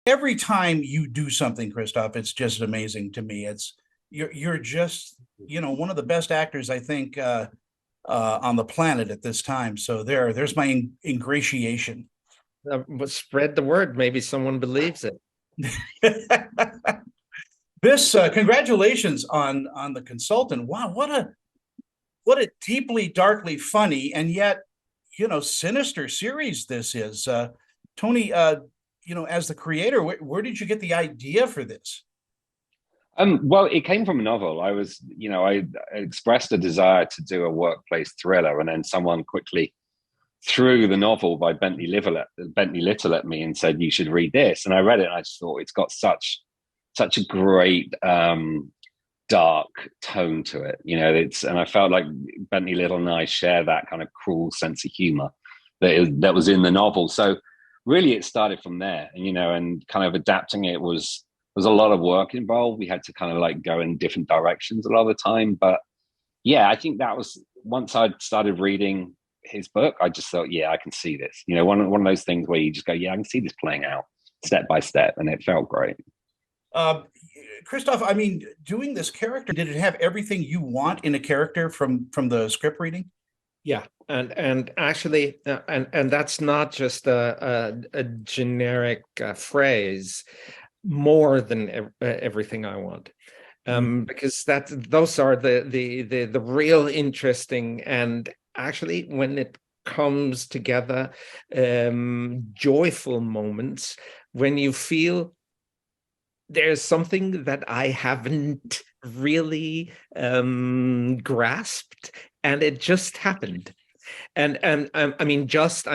every time you do something, Christoph, it's just amazing to me. You're just one of the best actors I think on the planet at this time. So there's my ingratiation. But spread the word. Maybe someone believes it. This congratulations on the consultant. Wow, what a deeply darkly funny and yet sinister series this is. Tony, as the creator, where did you get the idea for this? Well, it came from a novel. I expressed a desire to do a workplace thriller, and then someone quickly threw the novel by Bentley Little at me and said, "You should read this." And I read it, and I just thought it's got such a great dark tone to it. And I felt like Bentley Little and I share that kind of cruel sense of humor that was in the novel. So really, it started from there, and kind of adapting it was a lot of work involved. We had to kind of like go in different directions a lot of the time. But yeah, I think that was once I'd started reading his book, I just thought, yeah, I can see this. One of those things where you just go, yeah, I can see this playing out step by step, and it felt great. Christoph, I mean, doing this character, did it have everything you want in a character from the script reading? Yeah, and actually, and that's not just a generic phrase. More than everything I want, because those are the real interesting, and actually when it comes together, joyful moments when you feel there's something that I haven't really grasped, and it just happened. And I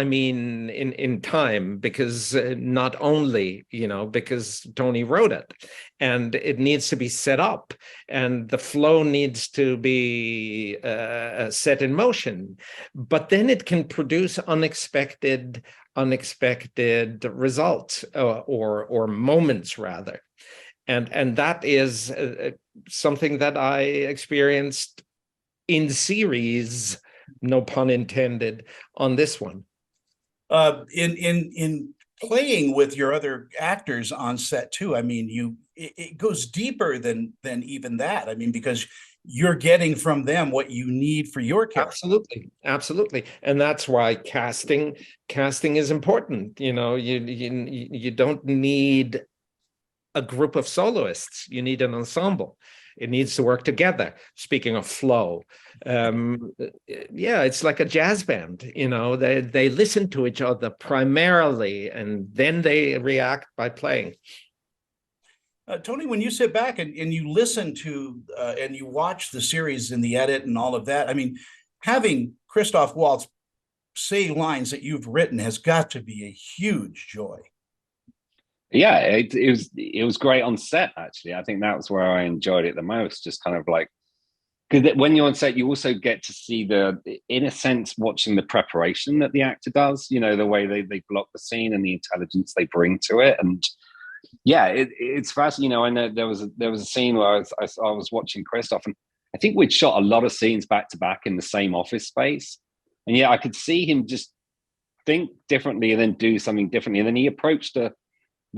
mean in time, because not only because Tony wrote it, and it needs to be set up, and the flow needs to be set in motion, but then it can produce unexpected results, or moments rather, and that is something that I experienced in series, no pun intended, on this one. In playing with your other actors on set too, I mean, it goes deeper than even that. I mean, because you're getting from them what you need for your character. Absolutely, and that's why casting is important. You don't need a group of soloists. You need an ensemble. It needs to work together. Speaking of flow, yeah, it's like a jazz band. They listen to each other primarily, and then they react by playing. Tony, when you sit back and you listen to and you watch the series and the edit and all of that, I mean, having Christoph Waltz say lines that you've written has got to be a huge joy. Yeah, it was great on set, actually. I think that was where I enjoyed it the most. Just kind of like, because when you're on set, you also get to see in a sense, watching the preparation that the actor does. The way they block the scene and the intelligence they bring to it. And yeah, it's fascinating. I know there was a scene where I was watching Christoph, and I think we'd shot a lot of scenes back to back in the same office space, and yeah, I could see him just think differently and then do something differently, and then he approached the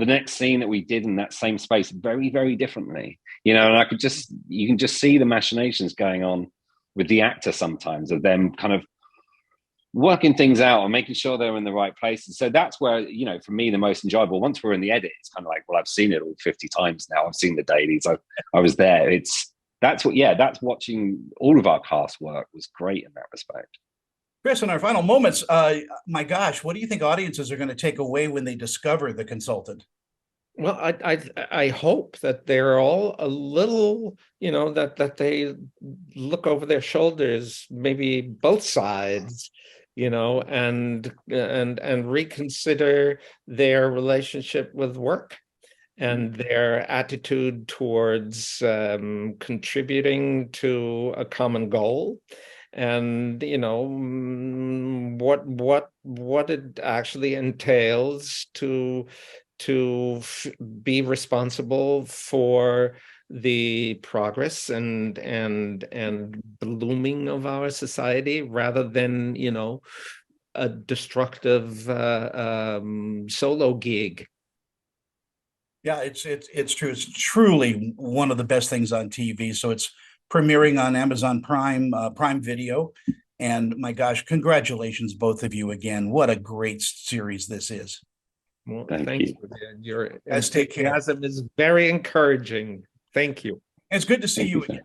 next scene that we did in that same space very, very differently, and you can just see the machinations going on with the actor sometimes, of them kind of working things out and making sure they're in the right places. So that's where, for me, the most enjoyable, once we're in the edit, it's kind of like, well, I've seen it all 50 times now. I've seen the dailies. I was there. That's watching all of our cast work was great in that respect. Chris, in our final moments, my gosh, what do you think audiences are going to take away when they discover the consultant? Well, I hope that they're all a little, that they look over their shoulders, maybe both sides, and reconsider their relationship with work and their attitude towards contributing to a common goal, and what it actually entails to be responsible for the progress and blooming of our society, rather than a destructive solo gig. Yeah, it's true. It's truly one of the best things on TV. So it's premiering on Amazon Prime, Prime Video. And my gosh, congratulations, both of you again. What a great series this is. Well, Thank thank you. you. Your Guys, take care. enthusiasm is very encouraging. Thank you. It's good to see Thank you you, sir. again.